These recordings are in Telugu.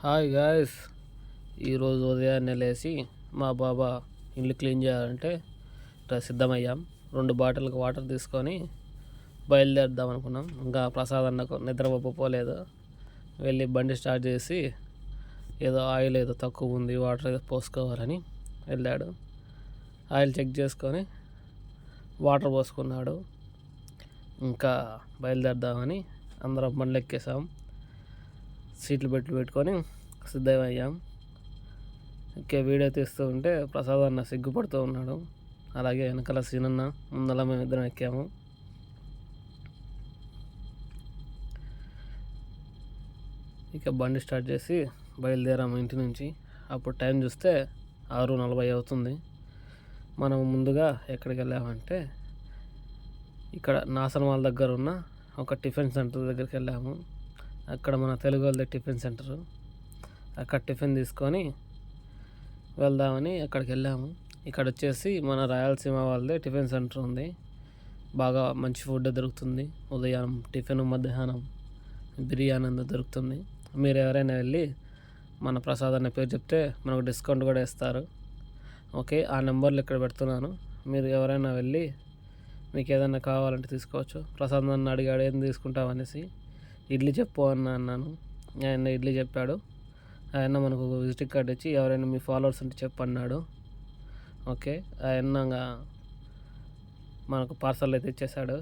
హాయ్ గాయస్, ఈరోజు ఉదయాన్నే లేచి మా బాబా ఇల్లు క్లీన్ చేయాలంటే సిద్ధమయ్యాం. 2 బాటిల్కి వాటర్ తీసుకొని బయలుదేరుదాం అనుకున్నాం. ఇంకా ప్రసాద్ అన్నకు నిద్రపోలేదు. వెళ్ళి బండి స్టార్ట్ చేసి ఏదో ఆయిల్ ఏదో తక్కువ ఉంది, వాటర్ ఏదో పోసుకోవాలని వెళ్ళాడు. ఆయిల్ చెక్ చేసుకొని వాటర్ పోసుకున్నాడు. ఇంకా బయలుదేరుదామని అందరం బండ్లు ఎక్కేసాం. సీట్లు పెట్టుకొని సిద్ధమయ్యాం. వీడియో తీస్తూ ఉంటే ప్రసాద్ అన్న సిగ్గుపడుతూ ఉన్నాడు. అలాగే వెనకాల సీనన్న, ముందల మేమిద్దరం ఎక్కాము. బండి స్టార్ట్ చేసి బయలుదేరాము ఇంటి నుంచి. అప్పుడు టైం చూస్తే 6:40 అవుతుంది. మనం ముందుగా ఎక్కడికి వెళ్ళామంటే ఇక్కడ నాసనమాల దగ్గర ఉన్న ఒక టిఫిన్ సెంటర్ దగ్గరికి వెళ్ళాము. అక్కడ మన తెలుగు వాళ్ళది టిఫిన్ సెంటరు. అక్కడ టిఫిన్ తీసుకొని వెళ్దామని అక్కడికి వెళ్ళాము. ఇక్కడ వచ్చేసి మన రాయలసీమ వాళ్ళదే టిఫిన్ సెంటర్ ఉంది. బాగా మంచి ఫుడ్ దొరుకుతుంది. ఉదయం టిఫిన్, మధ్యాహ్నం బిర్యానీ అంతా దొరుకుతుంది. మీరు ఎవరైనా వెళ్ళి మన ప్రసాద్ అనే పేరు చెప్తే మనకు డిస్కౌంట్ కూడా ఇస్తారు. ఓకే, ఆ నెంబర్లు ఇక్కడ పెడుతున్నాను. మీరు ఎవరైనా వెళ్ళి మీకు ఏదైనా కావాలంటే తీసుకోవచ్చు. ప్రసాద్ నన్ను అడిగాడు ఏం తీసుకుంటామనేసి. ఇడ్లీ చెప్పు అన్నాను. ఆయన ఇడ్లీ చెప్పాడు. ఆయన మనకు విజిటింగ్ కార్డ్ ఇచ్చి ఎవరైనా మీ ఫాలోవర్స్ ఉంటే చెప్పన్నాడు. ఓకే, ఆయన మనకు పార్సల్ అయితే ఇచ్చేసాడు.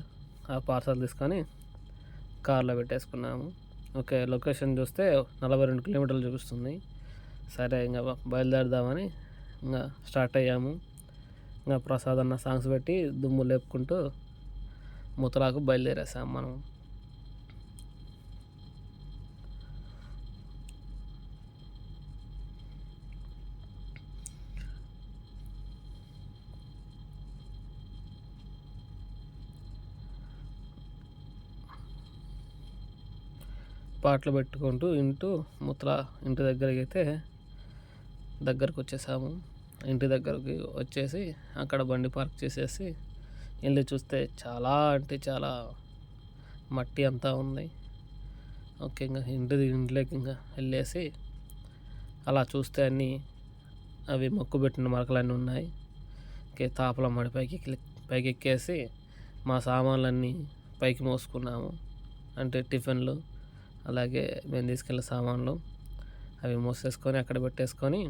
ఆ పార్సల్ తీసుకొని కార్లో పెట్టేసుకున్నాము. ఓకే, లొకేషన్ చూస్తే 42 కిలోమీటర్లు చూపిస్తుంది. సరే, ఇంకా బయలుదేరదామని ఇంకా స్టార్ట్ అయ్యాము. ఇంకా ప్రసాద్ అన్న సాంగ్స్ పెట్టి దుమ్ము లేపుకుంటూ ముతలాకు బయలుదేరేసాం మనం. పాటలు పెట్టుకుంటూ ఇంటి దగ్గరికి వచ్చేసాము. ఇంటి దగ్గరికి వచ్చేసి అక్కడ బండి పార్క్ చేసేసి వెళ్ళి చూస్తే చాలా అంటే చాలా మట్టి అంతా ఉంది. ఓకే, ఇంకా ఇంట్లోకి ఇంకా వెళ్ళేసి అలా చూస్తే అన్నీ అవి మొక్కుబెట్టిన మరకలన్నీ ఉన్నాయి. ఓకే, తాపల మడి పైకి ఎక్కేసి మా సామాన్లన్నీ పైకి మోసుకున్నాము. అంటే టిఫిన్లు, అలాగే మేము తీసుకెళ్ళిన సామాన్లు అవి మోసేసుకొని అక్కడ పెట్టేసుకొని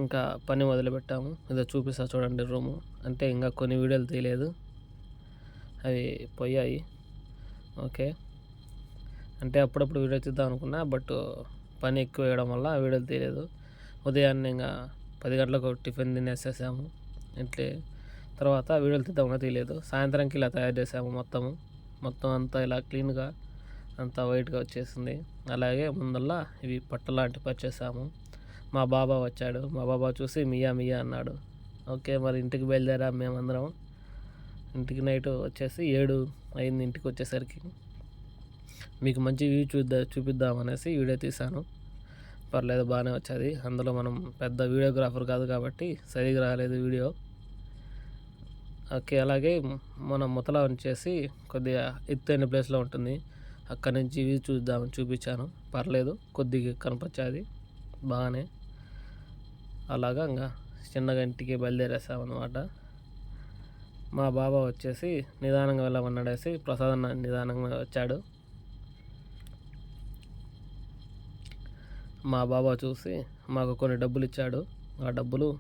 ఇంకా పని మొదలుపెట్టాము. ఏదో చూపిస్తా చూడండి రూము. అంటే ఇంకా కొన్ని వీడియోలు తీయలేదు, అవి పోయాయి. ఓకే, అంటే అప్పుడప్పుడు వీడియో తీద్దాం అనుకున్నా, బట్ పని ఎక్కువ వేయడం వల్ల వీడియోలు తీయలేదు. ఉదయాన్నే ఇంకా 10 గంటలకు టిఫిన్ తినేసేసాము. ఇంట్లో తర్వాత వీడియోలు తీద్దామన్నా తీయలేదు. సాయంత్రంకి ఇలా తయారు చేసాము. మొత్తం అంతా ఇలా క్లీన్గా అంతా వైట్గా వచ్చేసింది. అలాగే ముందల్లా ఇవి పట్టలాంటి పరిచేసాము. మా బాబా వచ్చాడు. మా బాబా చూసి మియా అన్నాడు. ఓకే, మరి ఇంటికి బయలుదేరాం మేమందరం. ఇంటికి నైట్ వచ్చేసి 7 అయింది. ఇంటికి వచ్చేసరికి మీకు మంచి వ్యూ చూపిద్దామనేసి వీడియో తీశాను. పర్లేదు, బాగానే వచ్చేది. అందులో మనం పెద్ద వీడియోగ్రాఫర్ కాదు కాబట్టి సరిగా రాలేదు వీడియో. ఓకే, అలాగే మన ముతలా వచ్చేసి కొద్దిగా ఎత్తైన ప్లేస్లో ఉంటుంది. అక్కడి నుంచి వ్యూ చూపించాను. పర్లేదు, కొద్దిగా కనపచ్చాది బాగానే. అలాగా ఇంకా చిన్నగా ఇంటికి బయలుదేరేసామన్నమాట. మా బాబా వచ్చేసి నిదానంగా వెళ్ళమన్నాడేసి ప్రసాద్ అన్న నిదానంగా వచ్చాడు. మా బాబా చూసి మాకు కొన్ని డబ్బులు ఇచ్చాడు. ఆ డబ్బులు